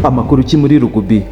Amakuru ki muri Rugubi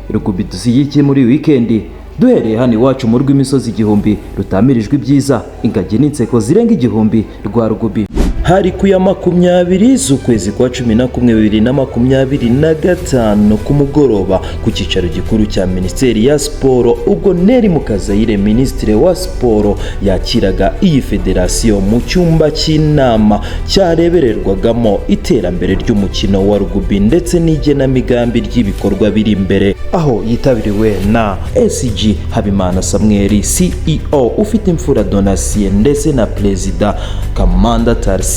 dusigiye muri weekend. Duhereye hano iwacu mu rw'imisozi igihumbi rutamirijwe ibyiza, ingagi n'inseko zirenga igihumbi rwa Rugubi. Hari ku ya 20 z'ukwezi kwa 11 2025 ku mugoroba ku cyicaro gikuru cya Minisiteri ya Siporo, ubwo Neri Mukazayire Minisitiri wa Siporo yakiraga iyi federasiyo mu cyumba cy'inama cyarebererwagamo iterambere ry'umukino wa Rugubi ndetse n'igenamigambi ry'ibikorwa biri imbere, aho yitabiriwe na SG Habimana Samuel CEO ufite imfura Donatien ndetse na Perezida Kamanda Tarsisi.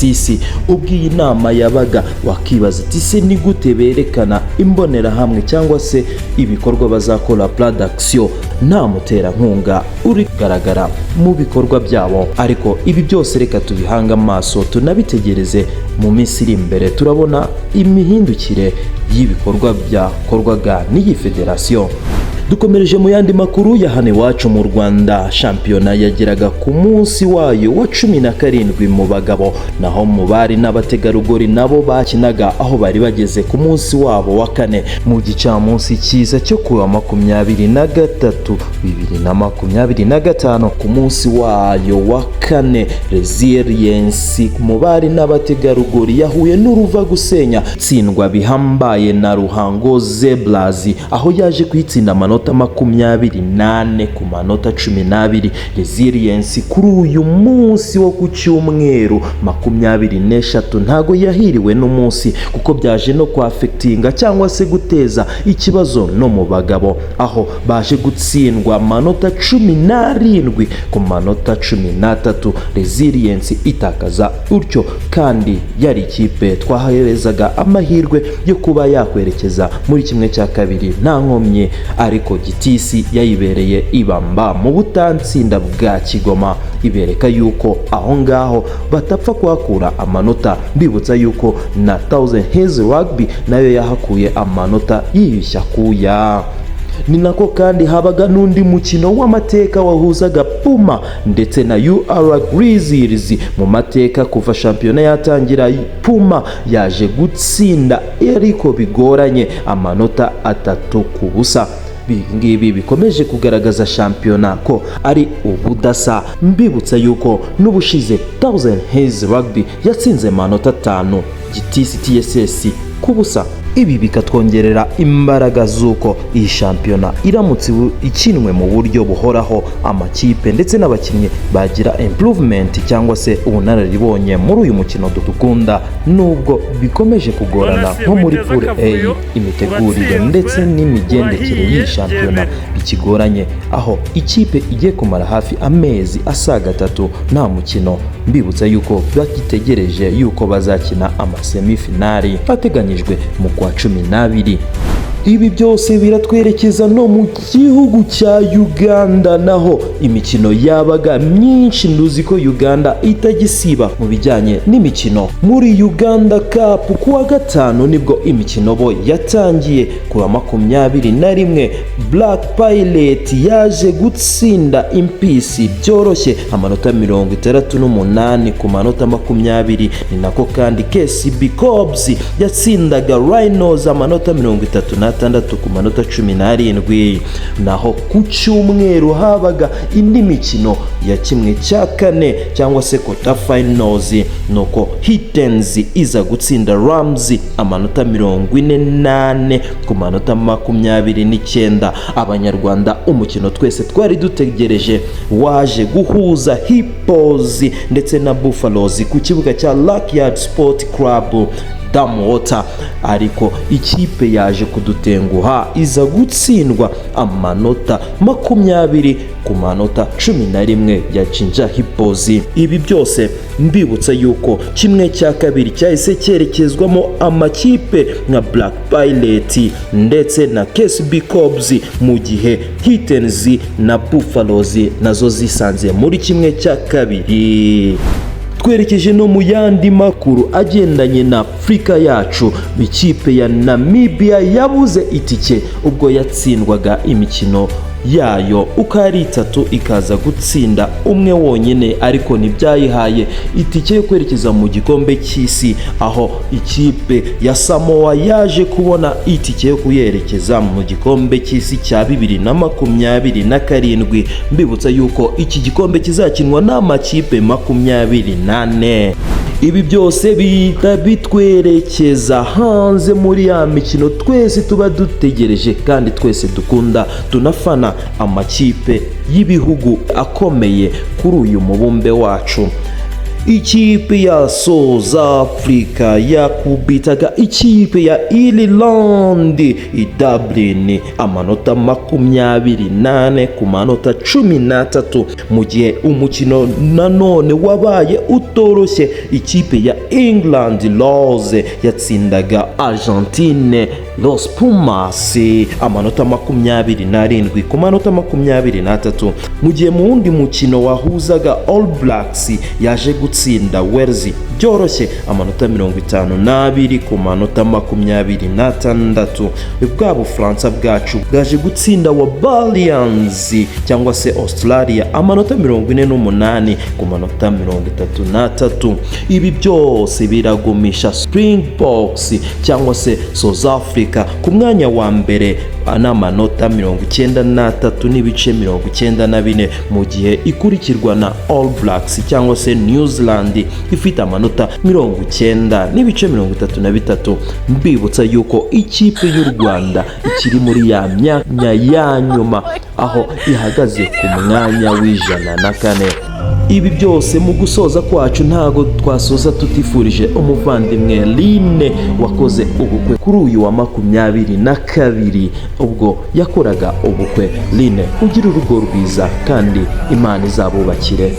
Ubwo iyi nama yabaga wakibaza ati se ni gute berekana imbonerahamwe cyangwa se ibikorwa bazakora production nta muterankunga uri garagara mu bikorwa byabo, ariko ibi byose reka tubihanga amaso tunabitegereze mu minsi iri imbere turabona imihindukire y'ibikorwa byakorwaga n'iyi federasiyo. Dukomereje mu yandi makuru ya hano iwacu mu Rwanda, shampiyona yageraga ku munsi wayo wa 17 mu bagabo, naho mu bari n'abategarugori nabo bakinaga aho bari bageze ku munsi wabo wa kane mu gicamunsi cyiza cyo kuwa 23/2025 ku munsi wayo wa kane. Resilience mu bari n'abategarugori yahuye n'uruva gusenya tsindwa bihambaye na Ruhango Zebras, aho yaje kwitsinda amanota 28 ku manota 12. Resilience kuri uyu munsi wo ku cyumweru 24 ntago yahiriwe n'umunsi kuko byaje no kwafectinga cyangwa se guteza ikibazo no mu bagabo, aho baje gutsindwa amanota 17 ku manota 13. Resilience itakaza utyo kandi yari ikipe twaherezaga amahirwe yo kuba yakwerekeza muri kimwe cya kabiri nta nkomye, ariko Gitisi yayibereye ibamba mu butansinda bwa Kigoma, ibereka yuko aho ngaho batapfa kuhakura amanota. Mbibutsa yuko na Thousand Hills Rugby nayo yahakuye amanota yiyushya kuya. Ni nako kandi habaga n'undi mukino w'amateka wahuzaga Puma ndetse na UR Grizzlies. Mu mateka kuva shampiyona yatangira, Puma yaje gutsinda ariko bigoranye amanota 3-0. Ngibi bikomeje kugaragaza shampiyona ko ari ubudasa. Mbibutsa yuko n'ubushize Thousand Hills Rugby yatsinze amanota 5 Gitisi TSS kubusa. Ibi bikatwongerera imbaraga z'uko iyi shampiyona iramutse ikinwe mu buryo buhoraho, amakipe ndetse n'abakinnyi bagira improvement cyangwa se ubunararibonye muri uyu mukino dukunda. Nubwo bikomeje kugorana nko muri Pool A, imitegurire ndetse n'imigendekere y'iyi shampiyona bikigoranye, aho ikipe igiye kumara hafi amezi asaga 3 nta mukino. Mbibutsa yuko bakitegereje yuko bazakina amasemifinali ateganyijwe mu kwa 12. Ibi byose biratwerekeza no mu gihugu cya Uganda, naho imikino yabaga myinshi. Nduzi ko Uganda itagisiba mu bijyanye n'imikino. Muri Uganda Cup kuwa 5 nibwo imikino bo yatangiye. Kuwa 21 Black Pilot yaje gutsinda Impisi byoroshye amanota 68 ku manota 20. Ni nako kandi KCB Cobs yatsindaga Rhinos amanota 36 ku manota 17. Naho ku cyumweru habaga indi mikino ya kimwe cya kane cyangwa se quarter finals, nuko Hitens iza gutsinda Rams amanota 48 ku manota 29. Abanyarwanda umukino twese twari dutegereje waje guhuza Hippos ndetse na Buffaloes ku kibuga cya Luckyard Sport Club Damwater, ariko ikipe yaje kudutenguha iza gutsindwa amanota 20 ku manota 11 ya Jinja Hippos. Ibi byose mbibutsa yuko kimwe cya kabiri cyahise cyerekezwamo amakipe nka Black Pilot ndetse na KCB Cobs, mu gihe Hitens na Buffaloes nazo zisanze muri kimwe cya kabiri. Twerekeje no mu yandi makuru agendanye na Afrika yacu. Ikipe ya Namibia yabuze itike ubwo yatsindwaga imikino yayo uko ari 3 ikaza gutsinda umwe wonyine, ariko ntibyayihaye itike yo kwerekeza mu gikombe cy'isi, aho ikipe ya Samoa yaje kubona itike yo kuyerekeza mu gikombe cy'isi cya 2027. Mbibutsa yuko iki gikombe kizakinwa n'amakipe 24. Ibi byose bihita bitwerekeza hanze muri ya mikino twese tuba dutegereje kandi twese dukunda, tunafana amakipe y'ibihugu akomeye kuri uyu mubumbe wacu. Ikipe ya South Africa yakubitaga ikipe ya Ireland i Dublin amanota 28 ku manota 13, mu gihe umukino nanone wabaye utoroshye. Ikipe ya England Rose yatsindaga Argentine Los Pumas amanota 27 ku manota 23, mu gihe mu wundi mukino wahuzaga All Blacks yaje gutsinda Wales byoroshye amanota 52 ku manota 26. Bwa Bufaransa bwacu bwaje gutsinda wa Balians cyangwa se Australia amanota 48 ku manota 33. Ibi byose biragumisha Springboks cyangwa se South Africa ku mwanya wa mbere n'amanota 93 n'ibice 94, mu gihe ikurikirwa na All Blacks cyangwa se New Zealand ifite amanota 90 n'ibice 33. Mbibutsa yuko ikipe y'u Rwanda ikiri muri ya myanya ya nyuma, aho ihagaze ku mwanya w'104. Ibi byose mu gusoza kwacu ntago twasoza tutifurije umuvandimwe Line wakoze ubukwe kuri uyu wa 22 ubwo yakoraga ubukwe. Line, ugira urugo rwiza kandi Imana izabubakire.